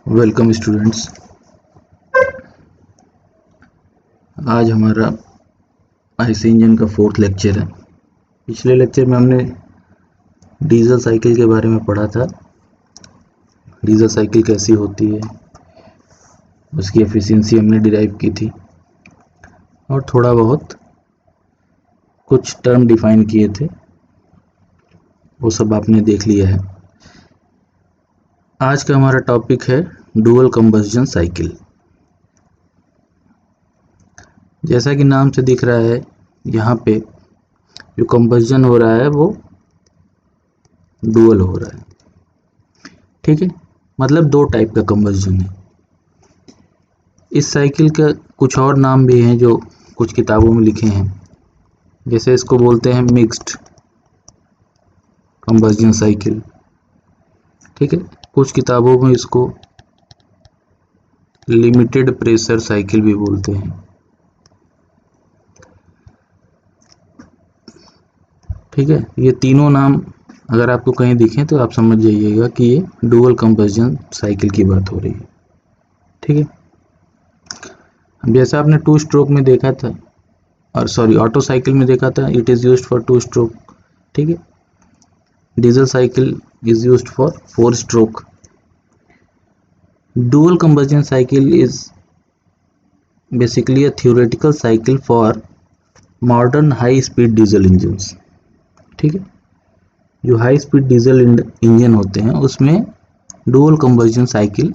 Welcome students. आज हमारा IC engine का 4th लेक्चर है। पिछले लेक्चर में हमने डीजल साइकिल के बारे में पढ़ा था। डीजल साइकिल कैसी होती है, उसकी एफिशिएंसी हमने डिराइव की थी और थोड़ा बहुत कुछ टर्म डिफाइन किए थे, वो सब आपने देख लिया है। आज का हमारा टॉपिक है डुअल कंबस्टन साइकिल। जैसा कि नाम से दिख रहा है, यहाँ पे जो कंबस्टन हो रहा है वो डुअल हो रहा है। ठीक है, मतलब दो टाइप का कंबस्टन है। इस साइकिल का कुछ और नाम भी हैं जो कुछ किताबों में लिखे हैं। जैसे इसको बोलते हैं मिक्स्ड कंबस्टन साइकिल। ठीक है, कुछ किताबों में इसको लिमिटेड प्रेशर साइकिल भी बोलते हैं। ठीक है, ये तीनों नाम अगर आपको कहीं दिखें तो आप समझ जाइएगा कि ये डुअल कंबस्टन साइकिल की बात हो रही है। ठीक है, जैसा आपने 2 स्ट्रोक में देखा था, और सॉरी ऑटो साइकिल में देखा था, it is used for 2 stroke. ठीक है, diesel cycle is used for 4 stroke. Dual combustion cycle is basically a theoretical cycle for modern high speed diesel engines। ठीक है, जो हाई स्पीड डीजल इंजन होते हैं उसमें डुअल कंबस्टन साइकिल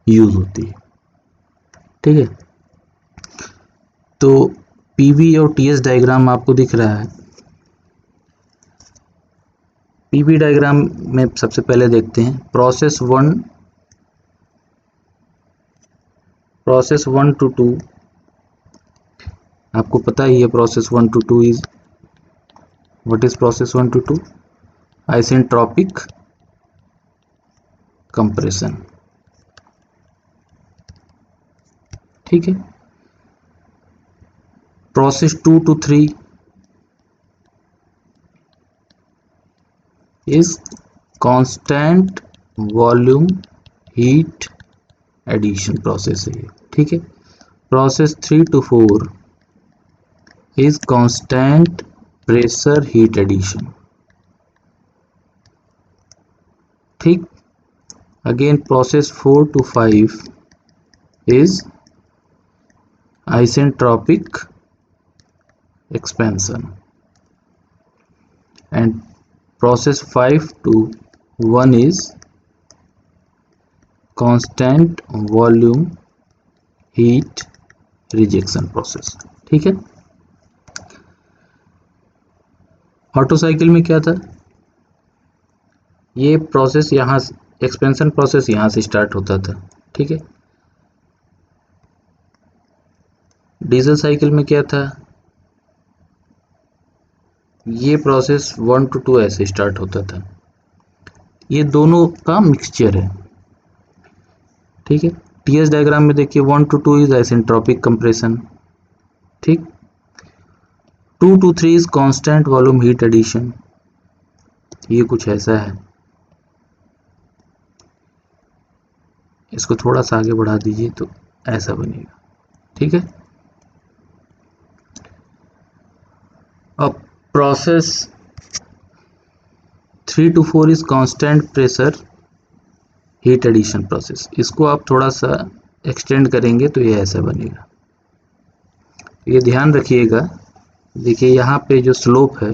यूज होती है। ठीक है, तो पीवी और टीएस डायग्राम आपको दिख रहा है। पीवी डायग्राम में सबसे पहले देखते हैं प्रोसेस 1 to 2। आपको पता ही है process 1 to 2 is what is process 1 to 2? Isentropic compression. ठीक है, process 2 to 3 is constant volume heat addition process है। ठीक है, process 3 to 4 is constant pressure heat addition. ठीक, again process 4 to 5 is isentropic expansion, and process 5 to 1 is constant volume heat rejection process। ठीक है, auto cycle में क्या था, ये प्रोसेस यहाँ एक्सपेंशन प्रोसेस यहाँ से स्टार्ट होता था। ठीक है, डीजल साइकिल में क्या था, ये प्रोसेस 1 to 2 ऐसे स्टार्ट होता था। ये दोनों का मिक्सचर है। ठीक है, टीएस डायग्राम में देखिए 1 to 2 इज आइसेंट्रोपिक कंप्रेशन। ठीक, 2 to 3 is constant volume heat addition. ये कुछ ऐसा है, इसको थोड़ा सा आगे बढ़ा दीजिए तो ऐसा बनेगा। ठीक है, अब process 3 to 4 is constant pressure heat addition process. इसको आप थोड़ा सा एक्सटेंड करेंगे तो ये ऐसा बनेगा। ये ध्यान रखिएगा, देखिए यहाँ पे जो स्लोप है,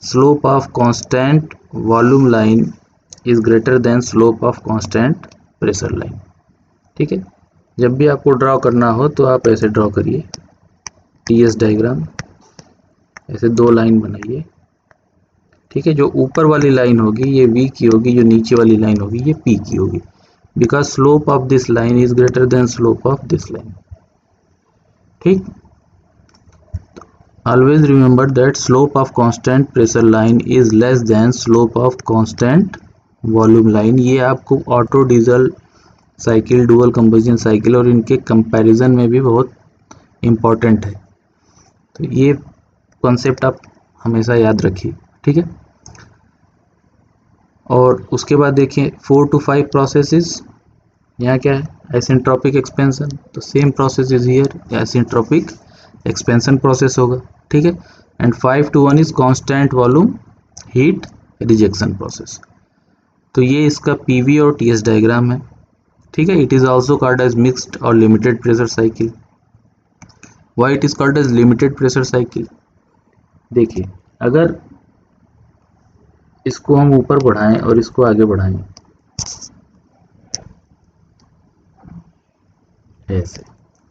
slope of constant volume line is greater than slope of constant pressure line. ठीक है, जब भी आपको ड्रॉ करना हो तो आप ऐसे ड्रॉ करिए, टीएस डायग्राम ऐसे 2 लाइन बनाइए। ठीक है, जो ऊपर वाली लाइन होगी ये V की होगी, जो नीचे वाली लाइन होगी ये P की होगी, because slope of this line is greater than slope of this line. ठीक, always remember that slope of constant pressure line is less than slope of constant volume line. ये आपको Otto diesel cycle, dual combustion cycle और इनके comparison में भी बहुत important है, तो ये कॉन्सेप्ट आप हमेशा याद रखिए। ठीक है, और उसके बाद देखिए 4 to 5 प्रोसेसेस यहाँ क्या है, आइसेंट्रोपिक एक्सपेंशन, तो same process is here, isentropic expansion process होगा, ठीक है। And 5 to 1 is constant volume heat rejection process. तो ये इसका पीवी और टीएस डायग्राम है, ठीक है। It is also called as mixed और limited pressure cycle. Why it is called as limited pressure cycle? देखिए, अगर इसको हम ऊपर बढ़ाएं और इसको आगे बढ़ाएं ऐसे,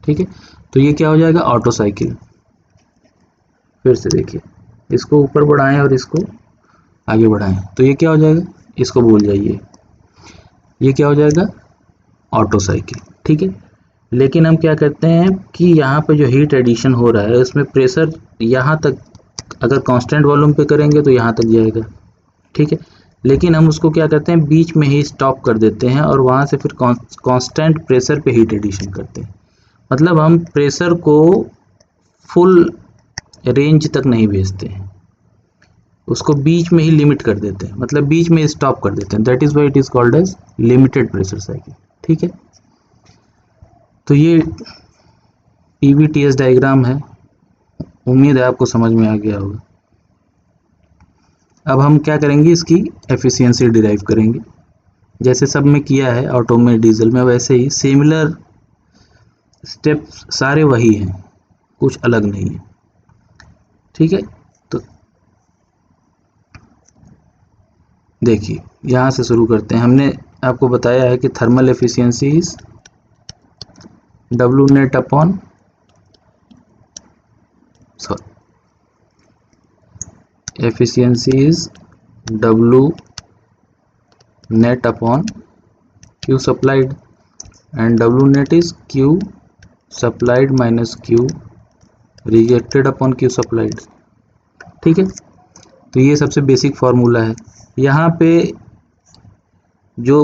ठीक है, तो ये क्या हो जाएगा, ऑटो साइकिल। फिर से देखिए, इसको ऊपर बढ़ाएं और इसको आगे बढ़ाएं तो ये क्या हो जाएगा, इसको भूल जाइए, ये क्या हो जाएगा, ऑटो साइकिल, ठीक है। लेकिन हम क्या करते हैं कि यहाँ पे जो हीट एडिशन हो रहा है उसमें प्रेशर यहाँ तक, अगर कांस्टेंट वॉल्यूम पे करेंगे तो यहाँ तक जाएगा, ठीक है। लेकिन हम उसको क्या करते हैं, बीच में ही स्टॉप कर देते हैं और वहाँ से फिर कांस्टेंट प्रेशर पे हीट एडिशन करते हैं। मतलब हम प्रेशर को फुल रेंज तक नहीं भेजते हैं, उसको बीच में ही लिमिट कर देते हैं, मतलब बीच में स्टॉप कर देते हैं। That is why it is called as limited pressure cycle, ठीक है। तो ये पीवीटीएस डायग्राम है, उम्मीद है आपको समझ में आ गया होगा। अब हम क्या करेंगे, इसकी एफिशिएंसी डिराइव करेंगे, जैसे सब में किया है ऑटो में, डीजल में, वैसे ही सिमिलर स्टेप्स सारे वही हैं, कुछ अलग नहीं है, ठीक है। तो देखिए, यहाँ से शुरू करते हैं। हमने आपको बताया है कि thermal efficiency is W net upon, efficiency is W net upon Q supplied, and W net is Q supplied minus Q rejected upon Q supplied, ठीक है। तो ये सबसे बेसिक फॉर्मूला है। यहाँ पे जो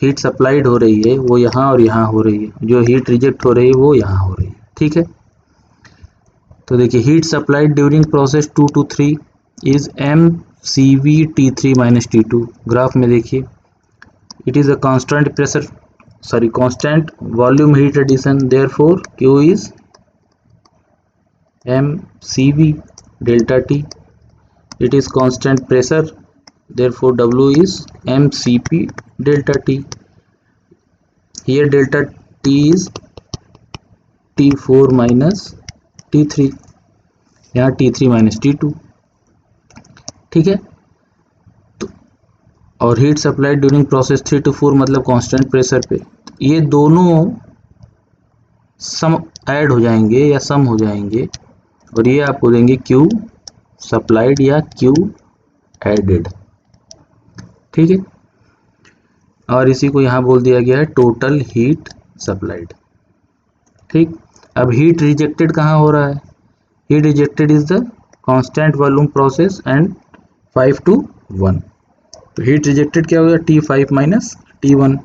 हीट सप्लाइड हो रही है वो यहाँ और यहाँ हो रही है, जो हीट रिजेक्ट हो रही है वो यहाँ हो रही है, ठीक है। तो देखिए, heat supplied during process 2 to 3 is m c v T3 minus T2। Graph में देखिए, it is a constant pressure, sorry constant volume heat addition, therefore Q is m c v delta T। It is constant pressure, therefore W is mCp delta T। Here delta T is T4 minus T3, यहाँ T3 minus T2, ठीक है। तो और heat supply during process 3 to 4 मतलब constant pressure पे, ये दोनों सम add हो जाएंगे या सम हो जाएंगे और ये आपको देंगे Q सप्लाइड या Q एडेड, ठीक है। और इसी को यहाँ बोल दिया गया है टोटल हीट सप्लाइड, ठीक। अब हीट रिजेक्टेड कहाँ हो रहा है, heat rejected is the constant volume process and 5 to 1। तो हीट रिजेक्टेड क्या होगा, T5 माइनस T1,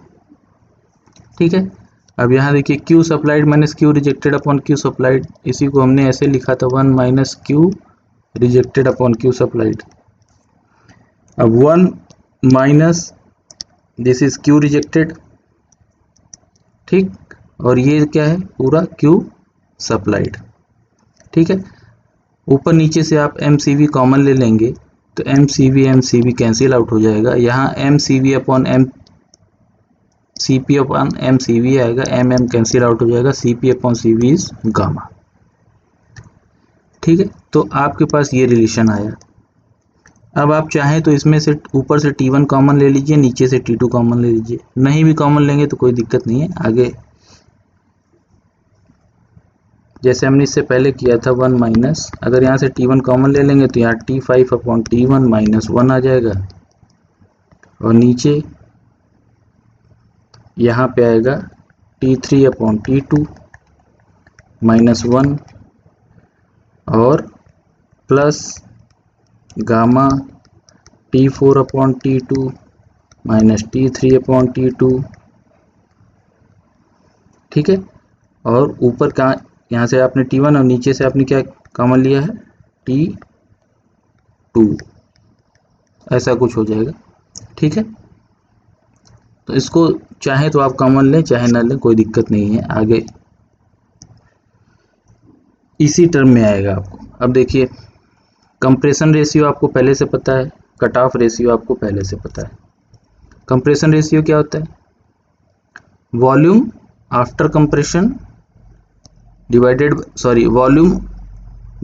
ठीक है। अब यहाँ देखिए, Q supplied minus Q rejected upon Q supplied, इसी को हमने ऐसे लिखा था 1 minus Q rejected upon Q supplied. अब 1 minus this is Q rejected, ठीक, और ये क्या है, पूरा Q सप्लाइड, ठीक है। ऊपर नीचे से आप MCV कॉमन ले लेंगे तो MCV कैंसिल आउट हो जाएगा, यहाँ MCV upon CP upon MCV आएगा, MM कैंसिल आउट हो जाएगा, CP upon CV is gamma, ठीक है। तो आपके पास ये रिलेशन आया। अब आप चाहें तो इसमें से ऊपर से T1 कॉमन ले लीजिए, नीचे से T2 कॉमन ले लीजिए, नहीं भी कॉमन लेंगे तो कोई दिक्कत नहीं है। आगे जैसे हमने इससे पहले किया था 1 माइनस, अगर यहाँ से T1 कॉमन ले लेंगे तो यहाँ T5 अपॉन T1 माइनस 1 आ जाएगा, और नीचे यहाँ पे आएगा T3 अपॉन T2 माइनस 1 और plus gamma T4 upon T2 minus T3 upon T2, ठीक है। और ऊपर का यहाँ से आपने T1 और नीचे से आपने क्या कॉमन लिया है, T2, ऐसा कुछ हो जाएगा, ठीक है। तो इसको चाहे तो आप कॉमन लें, चाहे ना लें, कोई दिक्कत नहीं है, आगे इसी टर्म में आएगा आपको। अब देखिए, कंप्रेशन रेशियो आपको पहले से पता है, कट ऑफ रेशियो आपको पहले से पता है। कंप्रेशन रेशियो क्या होता है? Volume after compression divided, sorry, volume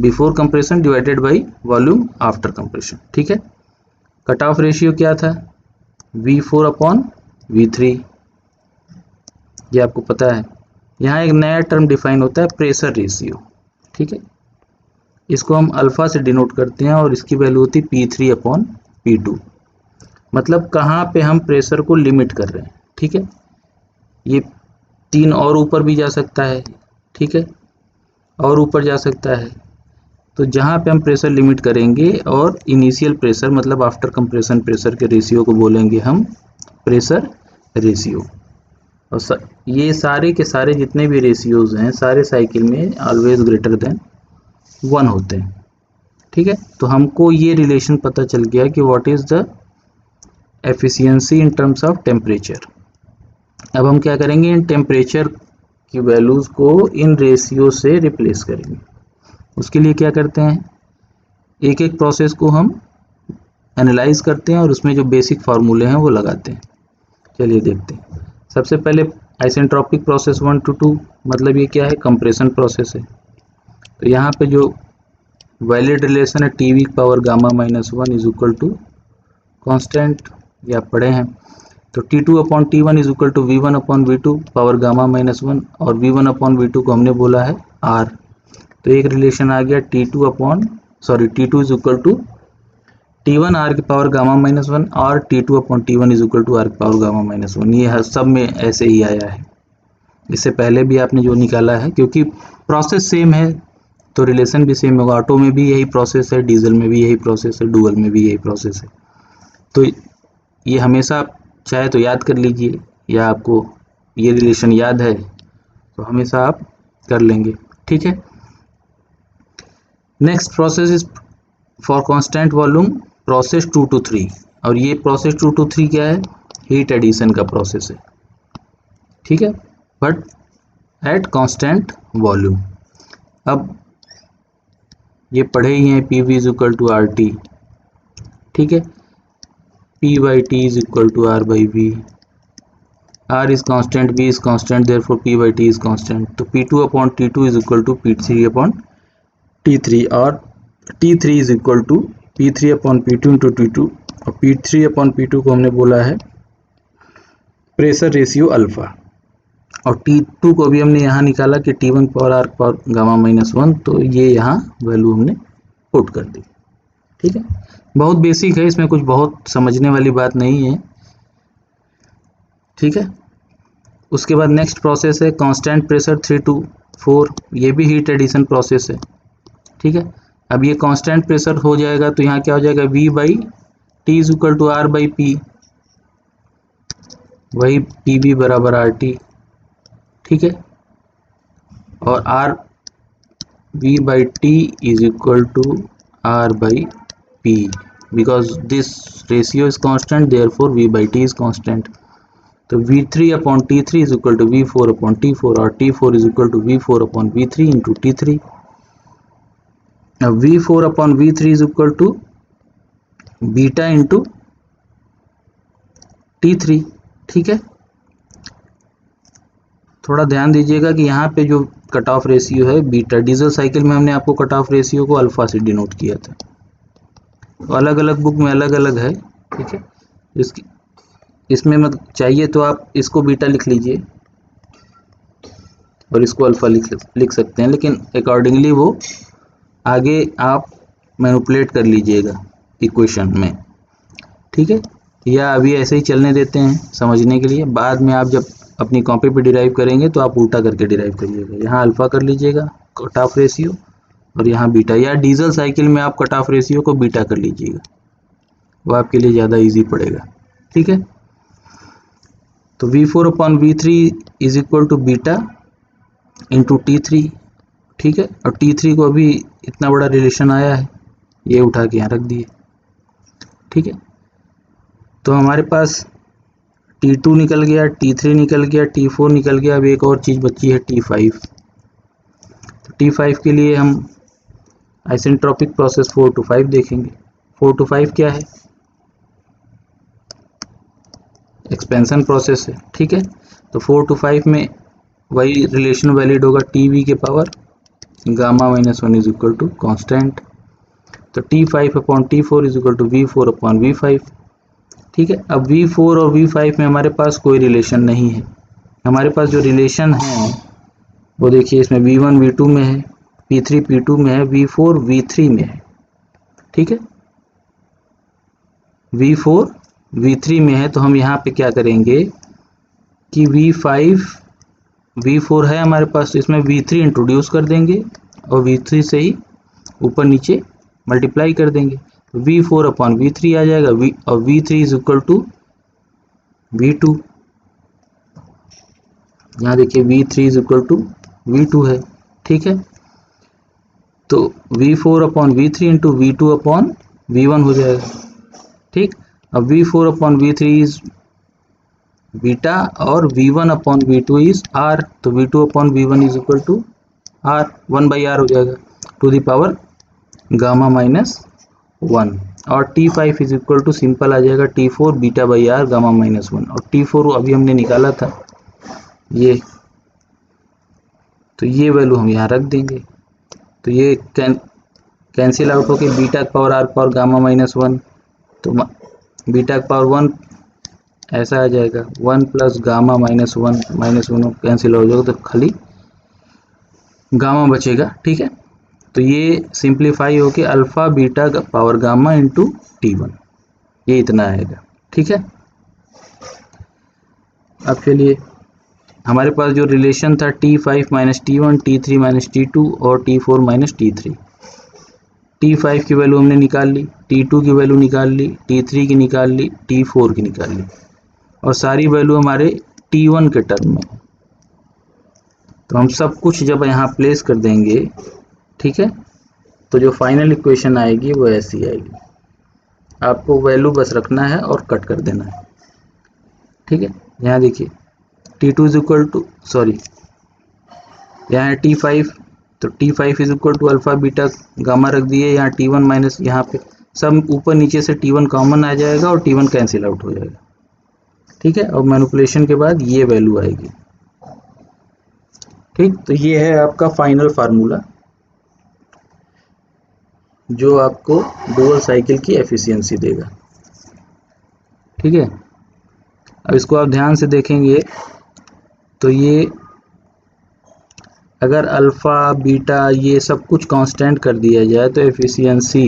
before compression divided by volume after compression, ठीक है। कट ऑफ रेशियो क्या था? V4 अपॉन V3, ये आपको पता है। यहाँ एक नया टर्म डिफाइन होता है, प्रेशर रेशियो, ठीक है। इसको हम अल्फा से डिनोट करते हैं और इसकी वैल्यू होती है P3 अपॉन P2, मतलब कहाँ पे हम प्रेशर को लिमिट कर रहे हैं, ठीक है। ये 3 और ऊपर भी जा सकता है, ठीक है, और ऊपर जा सकता है। तो जहाँ पे हम प्रेशर लिमिट करेंगे और इनिशियल प्रेशर मतलब आफ्टर कंप्रेशन प्रेशर के रेशियो को बोलेंगे हम प्रेशर रेशियो। और ये सारे के सारे जितने भी रेशियोज हैं सारे साइकिल में ऑलवेज ग्रेटर देन 1 होते हैं, ठीक है। तो हमको ये रिलेशन पता चल गया कि what is the efficiency in terms of temperature. अब हम क्या करेंगे, इन टेम्परेचर की वैल्यूज को इन रेशियो से रिप्लेस करेंगे। उसके लिए क्या करते हैं, एक एक प्रोसेस को हम एनालाइज करते हैं और उसमें जो बेसिक फार्मूले हैं वो लगाते हैं। चलिए देखते हैं। सबसे पहले आइसेंट्रोपिक प्रोसेस 1 to 2, मतलब ये क्या है, कंप्रेशन प्रोसेस है। तो यहाँ पे जो वैलिड रिलेशन है T power gamma -1 is equal to constant, ये आप पढ़े हैं। तो T2 upon T1 is equal to V1 upon V2 power gamma -1, और V1 अपॉन V2 को हमने बोला है R। तो एक रिलेशन आ गया T2 is equal to T1 R की पावर गामा -1 और T2 upon T1 is equal to R की पावर गामा -1। ये सब में ऐसे ही आया है, इससे पहले भी आपने जो निकाला है, क्योंकि प्रोसेस सेम है तो रिलेशन भी सेम होगा। ऑटो में भी यही प्रोसेस है, डीजल में भी यही प्रोसेस है, डुअल में भी यही प्रोसेस है। तो ये हमेशा चाहे तो याद कर लीजिए, या आपको ये रिलेशन याद है तो हमेशा आप कर लेंगे, ठीक है। Next process is for constant volume process 2 to 3, और ये प्रोसेस 2 to 3 क्या है, हीट एडिशन का प्रोसेस है, ठीक है, बट एट कांस्टेंट वॉल्यूम। अब ये पढ़े ही हैं, PV is equal to RT, ठीक है, P/T is equal to R/V, R is constant, V is constant, therefore P/T is constant। तो P2 upon T2 is equal to P3 upon T3, और T3 is equal to P3 upon P2 into T2, और P3 upon P2 को हमने बोला है pressure ratio alpha, और T2 को भी हमने यहाँ निकाला कि T1 power R power gamma -1, तो ये यहाँ वैल्यू हमने पुट कर दी, ठीक है। बहुत बेसिक है, इसमें कुछ बहुत समझने वाली बात नहीं है, ठीक है। उसके बाद नेक्स्ट प्रोसेस है कांस्टेंट प्रेशर 3 to 4, ये भी हीट एडिशन प्रोसेस है, ठीक है। अब ये कांस्टेंट प्रेशर हो जाएगा तो यहाँ क्या हो जाएगा, V/T is equal to R/P, वही PV बराबर RT, ठीक है, और V/T is equal to R/P, because this ratio is constant, therefore V/T is constant. तो V3 upon T3 is equal to V4 upon T4, और T4 is equal to V4 upon V3 into T3। अब V4 upon V3 is equal to beta into T3, ठीक है। थोड़ा ध्यान दीजिएगा कि यहाँ पे जो कट ऑफ रेशियो है बीटा, डीजल साइकिल में हमने आपको कट ऑफ रेशियो को अल्फा से डिनोट किया था, तो अलग अलग बुक में अलग अलग है, ठीक है। इसमें मत चाहिए तो आप इसको बीटा लिख लीजिए और इसको अल्फा लिख सकते हैं, लेकिन अकॉर्डिंगली वो आगे आप मैनिपुलेट कर लीजिएगा इक्वेशन में, ठीक है। या अभी ऐसे ही चलने देते हैं समझने के लिए, बाद में आप जब अपनी कॉपी पे डिराइव करेंगे तो आप उल्टा करके डिराइव करिएगा। यहाँ अल्फा कर लीजिएगा कट ऑफ रेशियो, और यहाँ बीटा, या डीजल साइकिल में आप कट ऑफ रेशियो को बीटा कर लीजिएगा, वो आपके लिए ज़्यादा ईजी पड़ेगा, ठीक है। तो V4 upon V3 is equal to beta into T3, ठीक है, और T3 को अभी इतना बड़ा रिलेशन आया है, ये उठा के यहाँ रख दिए, ठीक है। तो हमारे पास T2 निकल गया, T3 निकल गया, T4 निकल गया। अब एक और चीज़ बची है T5। तो T5 के लिए हम आइसेंट्रोपिक प्रोसेस 4 to 5 देखेंगे। 4 to 5 क्या है? एक्सपेंशन प्रोसेस है, ठीक है। तो 4 to 5 में वही रिलेशन वैलिड होगा, टी के power gamma -1 is equal to constant. तो T5 upon T4 is equal to V4 upon V5, ठीक है। अब V4 और V5 में हमारे पास कोई रिलेशन नहीं है। हमारे पास जो रिलेशन है वो देखिए, इसमें V1 V2 में है, P3 P2 में है, V4 V3 में है, ठीक है। V4 V3 में है, तो हम यहाँ पे क्या करेंगे कि V4 है हमारे पास, तो इसमें V3 इंट्रोड्यूस कर देंगे और V3 से ही ऊपर नीचे मल्टीप्लाई कर देंगे। तो V4 अपॉन V3 आ जाएगा, और V3 is equal to V2। यहाँ देखिए V3 is equal to V2 है, ठीक है। तो V4 upon V3 into V2 upon V1 हो जाएगा, ठीक। अब V4 upon V3 is beta और V1 upon V2 is R, तो V2 upon V1 is equal to R, 1/R हो जाएगा, टू द पावर गामा -1। और T5 is equal to simple आ जाएगा T4 beta by R gamma -1। और T4 अभी हमने निकाला था ये, तो ये वैल्यू हम यहाँ रख देंगे। तो ये कैंसिल आउट होके beta power R power gamma -1, तो बीटा पावर 1 ऐसा आ जाएगा, 1 प्लस गामा -1 कैंसिल हो जाएगा, तो खाली गामा बचेगा, ठीक है। तो ये सिंप्लीफाई होके alpha beta power gamma into T1, ये इतना आएगा, ठीक है। अब चलिए, हमारे पास जो रिलेशन था T5 minus T1, T3 minus T2 और T4 माइनस T3। T5 की वैल्यू हमने निकाल ली, T2 की वैल्यू निकाल ली, T3 की निकाल ली, T4 की निकाल ली, और सारी वैल्यू हमारे T1 के टर्म में। तो हम सब कुछ जब यहाँ प्लेस कर देंगे, ठीक है, तो जो फाइनल इक्वेशन आएगी वो ऐसी आएगी। आपको वैल्यू बस रखना है और कट कर देना है, ठीक है। यहाँ देखिए T2 is equal to, sorry, यहाँ है T5, तो T5 is equal to alpha beta gamma रख दिए। यहाँ T1 माइनस, यहाँ पे सब ऊपर नीचे से T1 कॉमन आ जाएगा और T1 कैंसिल आउट हो जाएगा, ठीक है। और मैनिपुलेशन के बाद ये वैल्यू आएगी, ठीक। तो ये है आपका फाइनल फार्मूला जो आपको डुअल साइकिल की एफिशिएंसी देगा, ठीक है। अब इसको आप ध्यान से देखेंगे तो ये अगर अल्फा बीटा ये सब कुछ कांस्टेंट कर दिया जाए तो efficiency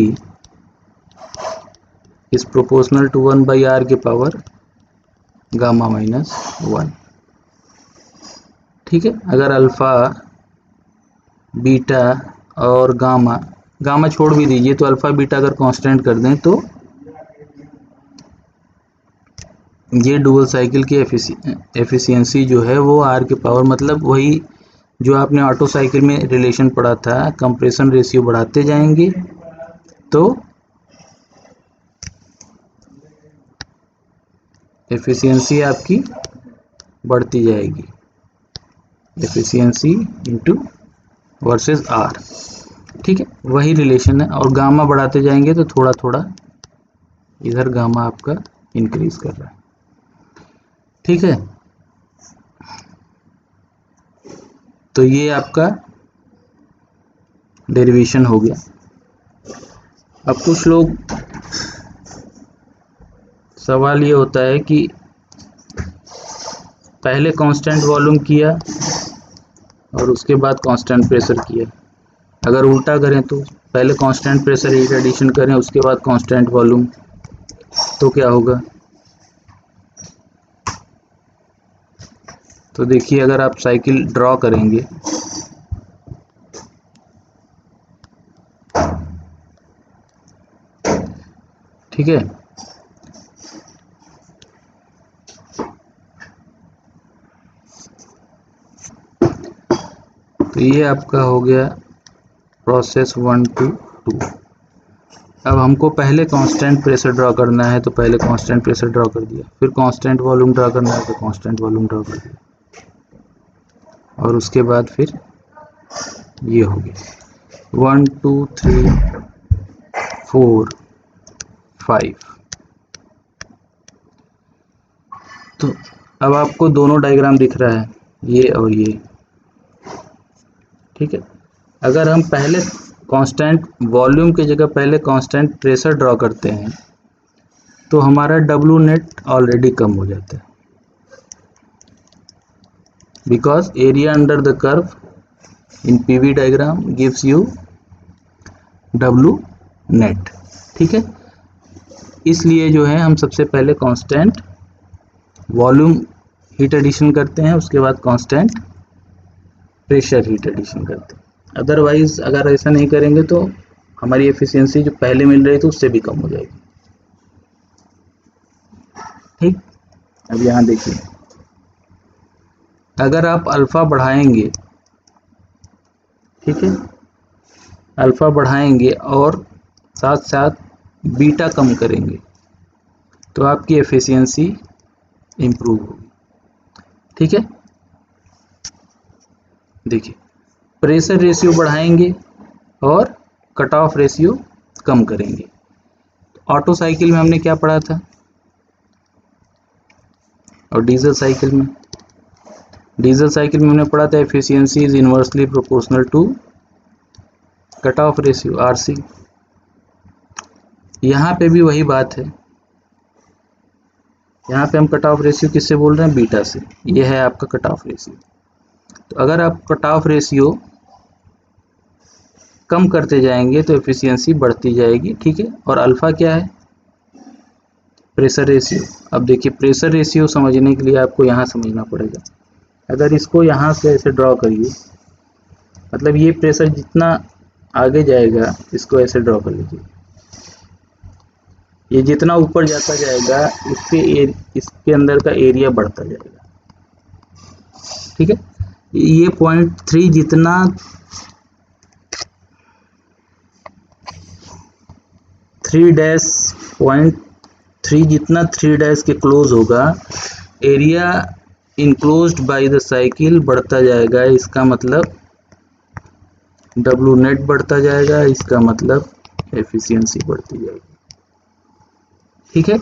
is proportional to 1/R के पावर गामा -1, ठीक है। अगर अल्फा बीटा और गामा छोड़ भी दीजिए, तो अल्फा बीटा अगर कांस्टेंट कर दें तो ये डुअल साइकिल की एफिशिएंसी जो है वो R के पावर, मतलब वही जो आपने ऑटो साइकिल में रिलेशन पढ़ा था, कंप्रेशन रेशियो बढ़ाते जाएंगे तो एफिशिएंसी आपकी बढ़ती जाएगी, एफिशिएंसी इनटू वर्सेस R, ठीक है। वही रिलेशन है। और गामा बढ़ाते जाएंगे तो थोड़ा थोड़ा इधर गामा आपका इंक्रीज कर रहा है, ठीक है। तो ये आपका डेरिवेशन हो गया। अब कुछ लोग, सवाल ये होता है कि पहले कांस्टेंट वॉल्यूम किया और उसके बाद कांस्टेंट प्रेशर किया। अगर उल्टा करें तो पहले कांस्टेंट प्रेशर हीट एडिशन करें, उसके बाद कांस्टेंट वॉल्यूम, तो क्या होगा? तो देखिए, अगर आप साइकिल ड्रॉ करेंगे, ठीक है, तो ये आपका हो गया प्रोसेस 1 to 2। अब हमको पहले कांस्टेंट प्रेशर ड्रॉ करना है, तो पहले कांस्टेंट प्रेशर ड्रॉ कर दिया, फिर कांस्टेंट वॉल्यूम ड्रॉ करना है तो कांस्टेंट वॉल्यूम ड्रॉ कर दिया, और उसके बाद फिर ये हो गया 1 2 3 4 5। तो अब आपको दोनों डायग्राम दिख रहा है, ये और ये, ठीक है। अगर हम पहले कांस्टेंट वॉल्यूम की जगह पहले कांस्टेंट प्रेशर ड्रॉ करते हैं तो हमारा डब्ल्यू नेट ऑलरेडी कम हो जाता है, because area under the curve in PV diagram gives U W net, ठीक है। इसलिए जो है हम सबसे पहले कांस्टेंट वॉल्यूम हीट एडिशन करते हैं, उसके बाद कांस्टेंट प्रेशर हीट एडिशन करते हैं। अदरवाइज अगर ऐसा नहीं करेंगे तो हमारी एफिशिएंसी जो पहले मिल रही थी उससे भी कम हो जाएगी, ठीक। अब यहाँ देखिए, अगर आप अल्फा बढ़ाएंगे, ठीक है, अल्फा बढ़ाएंगे और साथ साथ बीटा कम करेंगे तो आपकी एफिशिएंसी इम्प्रूव होगी, ठीक है। देखिए, प्रेशर रेशियो बढ़ाएंगे और कट ऑफ रेशियो कम करेंगे। ऑटो साइकिल में हमने क्या पढ़ा था, और डीजल साइकिल में हमने पढ़ा था efficiency is inversely proportional to cut off ratio RC. यहाँ पे भी वही बात है, यहाँ पे हम कट ऑफ रेशियो किससे बोल रहे हैं, बीटा से। ये है आपका कट ऑफ रेशियो। तो अगर आप कट ऑफ रेशियो कम करते जाएंगे तो एफिशिएंसी बढ़ती जाएगी, ठीक है। और अल्फा क्या है, प्रेशर रेशियो। अब देखिए, प्रेशर रेशियो समझने के लिए आपको यहाँ समझना पड़ेगा। अगर इसको यहाँ से ऐसे ड्रॉ करिए, मतलब ये प्रेशर जितना आगे जाएगा इसको ऐसे ड्रॉ कर लीजिए, ये जितना ऊपर जाता जाएगा इसके अंदर का एरिया बढ़ता जाएगा, ठीक है। ये 0.3 जितना 3-0.3 जितना 3 के क्लोज होगा, area enclosed by the cycle बढ़ता जाएगा। इसका मतलब डब्ल्यू नेट बढ़ता जाएगा, इसका मतलब एफिशिएंसी बढ़ती जाएगी, ठीक है।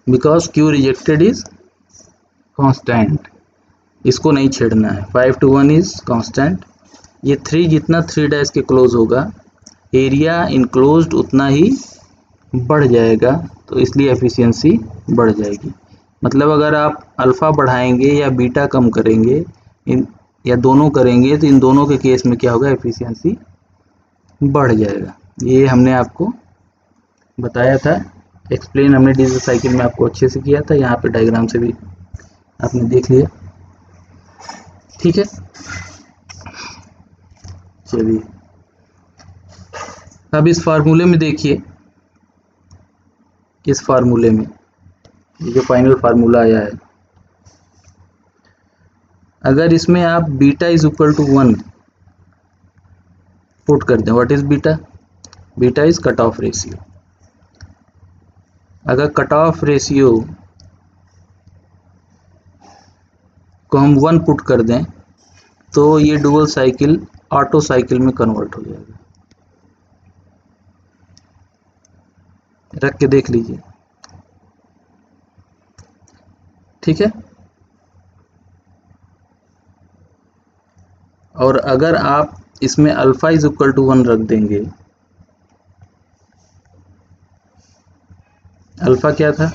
Because Q rejected is constant, इसको नहीं छेड़ना है। 5:1 इज कांस्टेंट। ये 3 जितना 3 के क्लोज होगा, एरिया इनक्लोज्ड उतना ही बढ़ जाएगा, तो इसलिए एफिशिएंसी बढ़ जाएगी। मतलब अगर आप अल्फा बढ़ाएंगे या बीटा कम करेंगे, या दोनों करेंगे, तो इन दोनों के केस में क्या होगा, एफिशिएंसी बढ़ जाएगा। ये हमने आपको बताया था, एक्सप्लेन हमने डीजल साइकिल में आपको अच्छे से किया था, यहाँ पे डायग्राम से भी आपने देख लिया, ठीक है। चलिए, अब इस फार्मूले में देखिए, इस फार्मूले में ये जो फाइनल फार्मूला आया है, अगर इसमें आप beta is equal to 1 put कर दें, what is beta, beta is cut off ratio. अगर कट ऑफ रेशियो को हम 1 पुट कर दें तो ये डुअल साइकिल ऑटो साइकिल में कन्वर्ट हो जाएगा। रख के देख लीजिए, ठीक है। और अगर आप इसमें अल्फा इज इक्वल टू 1 रख देंगे, अल्फा क्या था,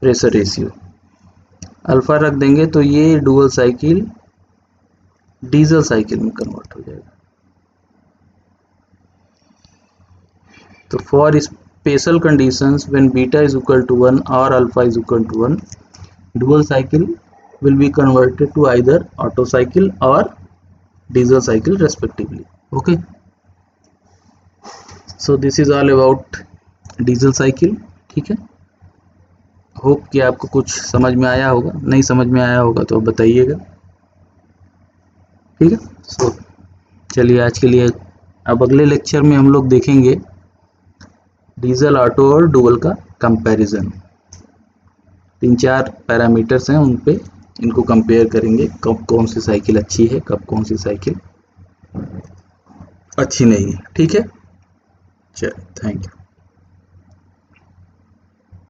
प्रेशर रेशियो, अल्फा रख देंगे तो ये डुअल साइकिल डीजल साइकिल में कन्वर्ट हो जाएगा। तो for special conditions when beta is equal to 1 और alpha is equal to 1, dual cycle will be converted to either auto cycle or diesel cycle respectively. Okay, so this is all about diesel cycle, ठीक है। Hope कि आपको कुछ समझ में आया होगा, नहीं समझ में आया होगा तो बताइएगा, ठीक है। सो चलिए, आज के लिए अब अगले लेक्चर में हम लोग देखेंगे डीजल ऑटो और डुअल का कंपैरिजन, 3-4 पैरामीटर्स हैं, उन पे इनको कंपेयर करेंगे, कब कौन सी साइकिल अच्छी है, कब कौन सी साइकिल अच्छी नहीं है। ठीक है, चलो थैंक यू।